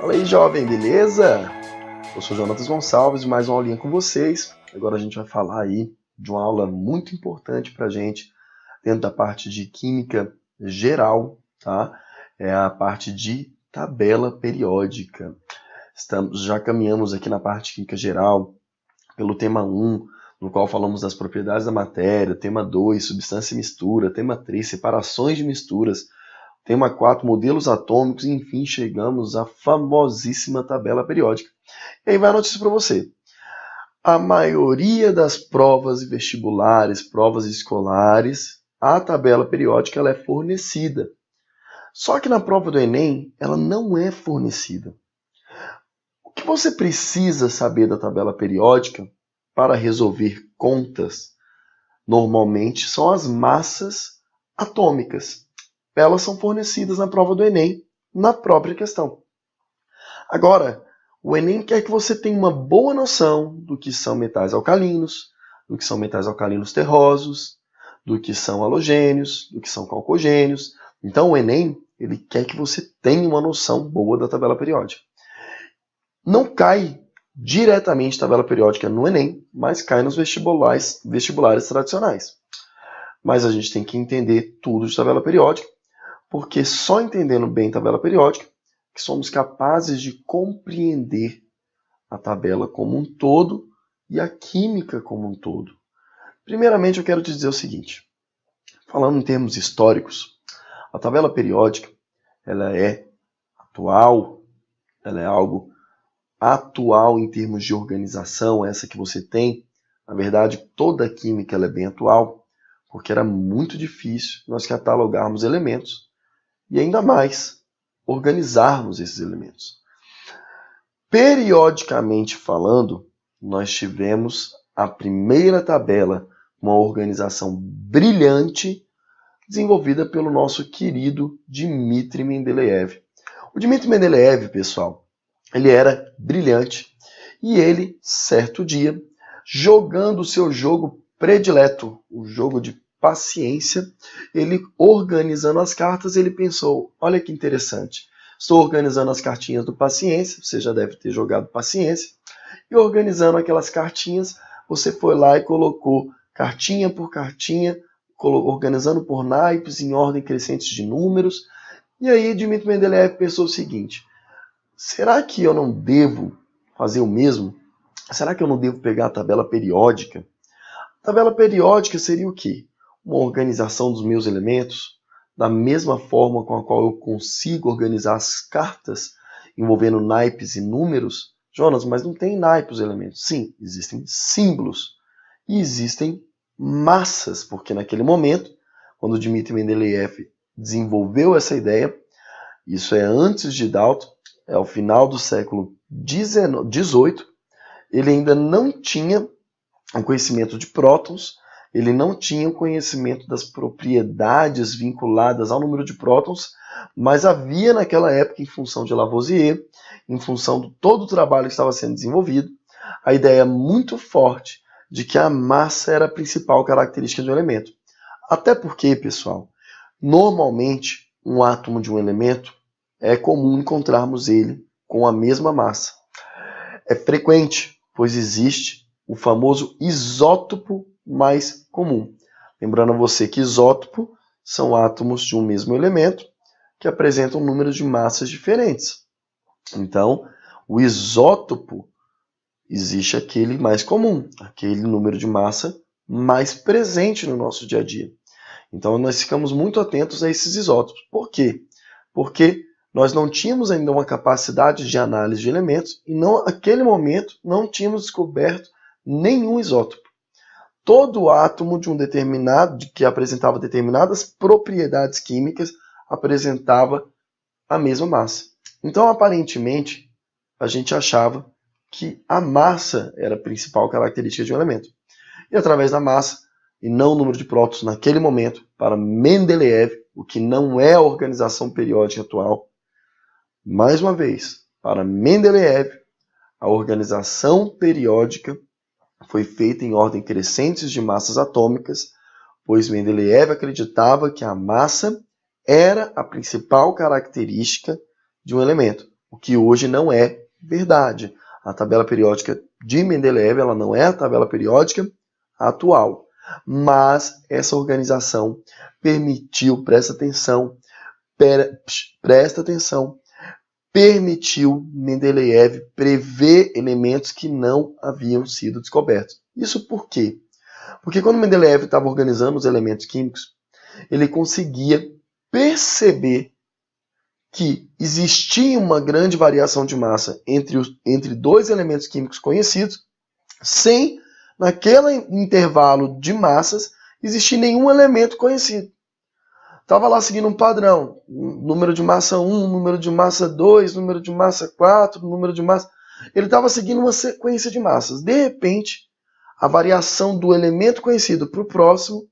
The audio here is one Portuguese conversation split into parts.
Fala aí, jovem, beleza? Eu sou Jonatas Gonçalves, mais uma aulinha com vocês. Agora a gente vai falar aí de uma aula muito importante para a gente dentro da parte de química geral, tá? É a parte de tabela periódica. Já caminhamos aqui na parte de química geral pelo tema 1, no qual falamos das propriedades da matéria, tema 2, substância e mistura, tema 3, separações de misturas, tema 4, modelos atômicos, e enfim, chegamos à famosíssima tabela periódica. E aí vai a notícia para você. A maioria das provas vestibulares, provas escolares, a tabela periódica ela é fornecida. Só que na prova do Enem, ela não é fornecida. O que você precisa saber da tabela periódica para resolver contas, normalmente, são as massas atômicas. Elas são fornecidas na prova do Enem, na própria questão. Agora, o Enem quer que você tenha uma boa noção do que são metais alcalinos, do que são metais alcalinos terrosos, do que são halogênios, do que são calcogênios. Então, o Enem ele quer que você tenha uma noção boa da tabela periódica. Não cai diretamente tabela periódica no Enem, mas cai nos vestibulares tradicionais. Mas a gente tem que entender tudo de tabela periódica, porque só entendendo bem tabela periódica que somos capazes de compreender a tabela como um todo e a química como um todo. Primeiramente, eu quero te dizer o seguinte, falando em termos históricos, a tabela periódica ela é atual, ela é algo atual em termos de organização, essa que você tem. Na verdade, toda a química ela é bem atual, porque era muito difícil nós catalogarmos elementos e ainda mais organizarmos esses elementos. Periodicamente falando, nós tivemos a primeira tabela, uma organização brilhante, desenvolvida pelo nosso querido Dmitri Mendeleev. O Dmitri Mendeleev, pessoal, ele era brilhante e ele, certo dia, jogando o seu jogo predileto, o jogo de paciência, ele organizando as cartas, ele pensou, olha que interessante, estou organizando as cartinhas do paciência, você já deve ter jogado paciência, e organizando aquelas cartinhas, você foi lá e colocou cartinha por cartinha, organizando por naipes em ordem crescente de números, e aí Dmitri Mendeleev pensou o seguinte, será que eu não devo fazer o mesmo? Será que eu não devo pegar a tabela periódica? A tabela periódica seria o quê? Uma organização dos meus elementos, da mesma forma com a qual eu consigo organizar as cartas envolvendo naipes e números. Jonas, mas não tem naipes os elementos. Sim, existem símbolos e existem massas, porque naquele momento, quando Dmitri Mendeleev desenvolveu essa ideia, isso é antes de Dalton, é ao final do século XVIII, ele ainda não tinha o conhecimento de prótons, ele não tinha o conhecimento das propriedades vinculadas ao número de prótons, mas havia naquela época, em função de Lavoisier, em função de todo o trabalho que estava sendo desenvolvido, a ideia muito forte de que a massa era a principal característica de um elemento. Até porque, pessoal, normalmente um átomo de um elemento é comum encontrarmos ele com a mesma massa. É frequente, pois existe o famoso isótopo mais comum. Lembrando a você que isótopo são átomos de um mesmo elemento que apresentam números de massas diferentes. Então, o isótopo existe aquele mais comum, aquele número de massa mais presente no nosso dia a dia. Então, nós ficamos muito atentos a esses isótopos. Por quê? Porque nós não tínhamos ainda uma capacidade de análise de elementos e naquele momento não tínhamos descoberto nenhum isótopo. Todo átomo de um determinado, que apresentava determinadas propriedades químicas, apresentava a mesma massa. Então, aparentemente, a gente achava que a massa era a principal característica de um elemento. E através da massa, e não o número de prótons naquele momento, para Mendeleev, o que não é a organização periódica atual, mais uma vez, para Mendeleev, a organização periódica foi feita em ordem crescente de massas atômicas, pois Mendeleev acreditava que a massa era a principal característica de um elemento. o que hoje não é verdade. A tabela periódica de Mendeleev ela não é a tabela periódica atual, mas essa organização permitiu, presta atenção, permitiu Mendeleev prever elementos que não haviam sido descobertos. Isso por quê? Porque quando Mendeleev estava organizando os elementos químicos, ele conseguia perceber que existia uma grande variação de massa entre dois elementos químicos conhecidos, sem, naquele intervalo de massas, existir nenhum elemento conhecido. Estava lá seguindo um padrão, número de massa 1, número de massa 2, número de massa 4, número de massa... Ele estava seguindo uma sequência de massas. De repente, a variação do elemento conhecido para o próximo,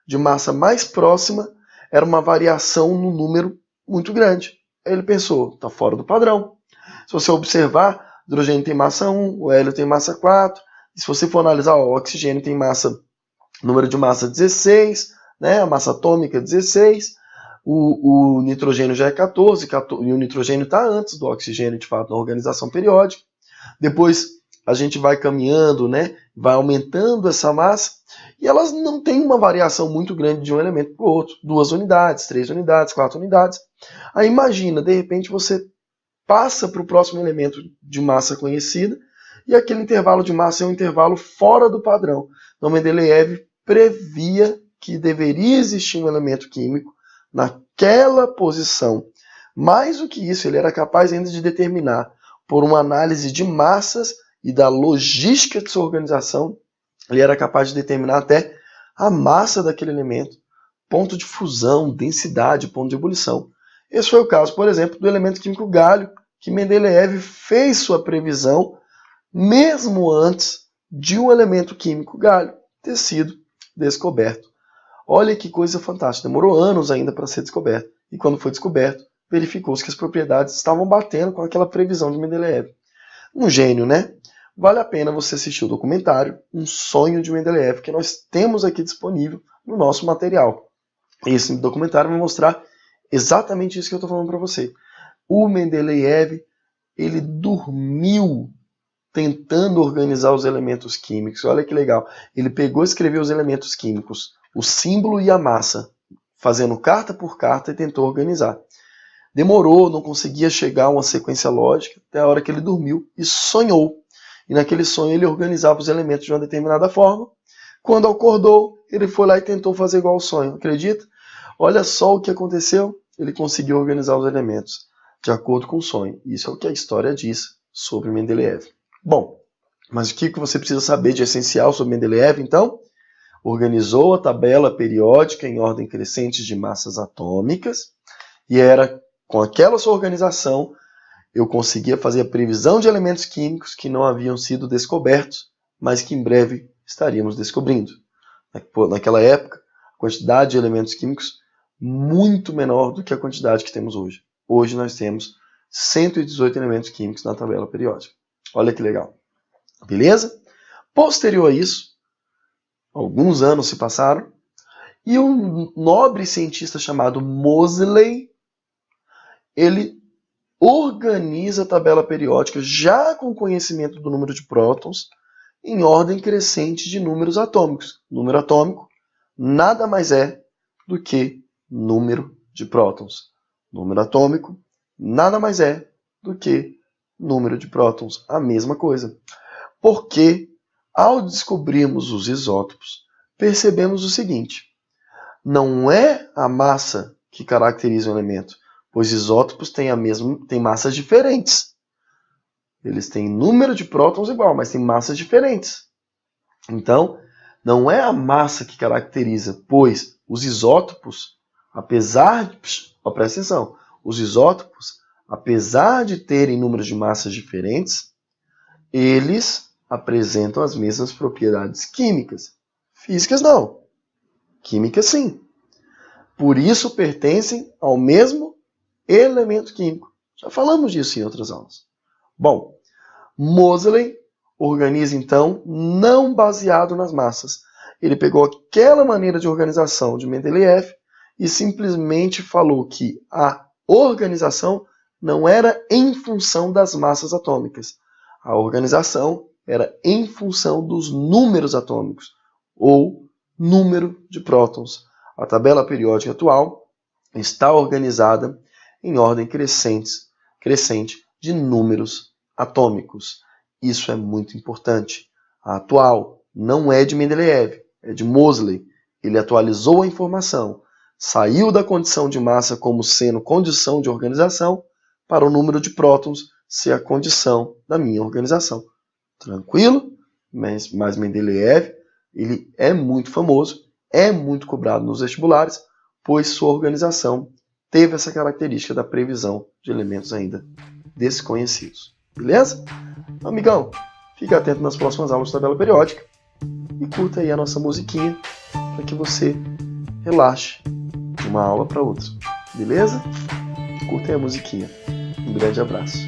de massa mais próxima, era uma variação no número muito grande. Aí ele pensou, está fora do padrão. Se você observar, o hidrogênio tem massa 1, o hélio tem massa 4. E se você for analisar, o oxigênio tem número de massa 16, né? A massa atômica 16. O nitrogênio já é 14, e o nitrogênio está antes do oxigênio, de fato, na organização periódica. Depois a gente vai caminhando, né? Vai aumentando essa massa, e elas não têm uma variação muito grande de um elemento para o outro. 2 unidades, 3 unidades, 4 unidades. Aí imagina, de repente você passa para o próximo elemento de massa conhecida, e aquele intervalo de massa é um intervalo fora do padrão. Então Mendeleev previa que deveria existir um elemento químico naquela posição. Mais do que isso, ele era capaz ainda de determinar, por uma análise de massas e da logística de sua organização, ele era capaz de determinar até a massa daquele elemento, ponto de fusão, densidade, ponto de ebulição. Esse foi o caso, por exemplo, do elemento químico gálio, que Mendeleev fez sua previsão mesmo antes de um elemento químico gálio ter sido descoberto. Olha que coisa fantástica, demorou anos ainda para ser descoberto. E quando foi descoberto, verificou-se que as propriedades estavam batendo com aquela previsão de Mendeleev. Um gênio, né? Vale a pena você assistir o documentário Um Sonho de Mendeleev, que nós temos aqui disponível no nosso material. Esse documentário vai mostrar exatamente isso que eu estou falando para você. O Mendeleev, ele dormiu tentando organizar os elementos químicos. Olha que legal. Ele pegou e escreveu os elementos químicos, o símbolo e a massa, fazendo carta por carta, e tentou organizar. Demorou, não conseguia chegar a uma sequência lógica, até a hora que ele dormiu e sonhou. E naquele sonho ele organizava os elementos de uma determinada forma. Quando acordou, ele foi lá e tentou fazer igual ao sonho. Acredita? Olha só o que aconteceu. Ele conseguiu organizar os elementos de acordo com o sonho. Isso é o que a história diz sobre Mendeleev. Bom, mas o que você precisa saber de essencial sobre Mendeleev, então? Organizou a tabela periódica em ordem crescente de massas atômicas, e era com aquela sua organização eu conseguia fazer a previsão de elementos químicos que não haviam sido descobertos, mas que em breve estaríamos descobrindo. Naquela época, a quantidade de elementos químicos muito menor do que a quantidade que temos hoje. Hoje nós temos 118 elementos químicos na tabela periódica. Olha que legal. Beleza? Posterior a isso, alguns anos se passaram, e um nobre cientista chamado Moseley, ele organiza a tabela periódica já com conhecimento do número de prótons em ordem crescente de números atômicos. Número atômico nada mais é do que número de prótons. Número atômico nada mais é do que número de prótons. A mesma coisa. Porque ao descobrirmos os isótopos, percebemos o seguinte: não é a massa que caracteriza o elemento, pois isótopos têm massas diferentes. Eles têm número de prótons igual, mas têm massas diferentes. Então, não é a massa que caracteriza, pois os isótopos, presta atenção, os isótopos, apesar de terem números de massas diferentes, eles apresentam as mesmas propriedades químicas. Físicas não. Químicas sim. Por isso pertencem ao mesmo elemento químico. Já falamos disso em outras aulas. Bom, Moseley organiza então não baseado nas massas. Ele pegou aquela maneira de organização de Mendeleev e simplesmente falou que a organização não era em função das massas atômicas. A organização era em função dos números atômicos, ou número de prótons. A tabela periódica atual está organizada em ordem crescente de números atômicos. Isso é muito importante. A atual não é de Mendeleev, é de Moseley. Ele atualizou a informação, saiu da condição de massa como sendo condição de organização para o número de prótons ser a condição da minha organização. Tranquilo? Mas Mendeleev, ele é muito famoso, é muito cobrado nos vestibulares, pois sua organização teve essa característica da previsão de elementos ainda desconhecidos. Beleza? Amigão, fique atento nas próximas aulas de tabela periódica e curta aí a nossa musiquinha para que você relaxe de uma aula para outra. Beleza? Curta aí a musiquinha. Um grande abraço.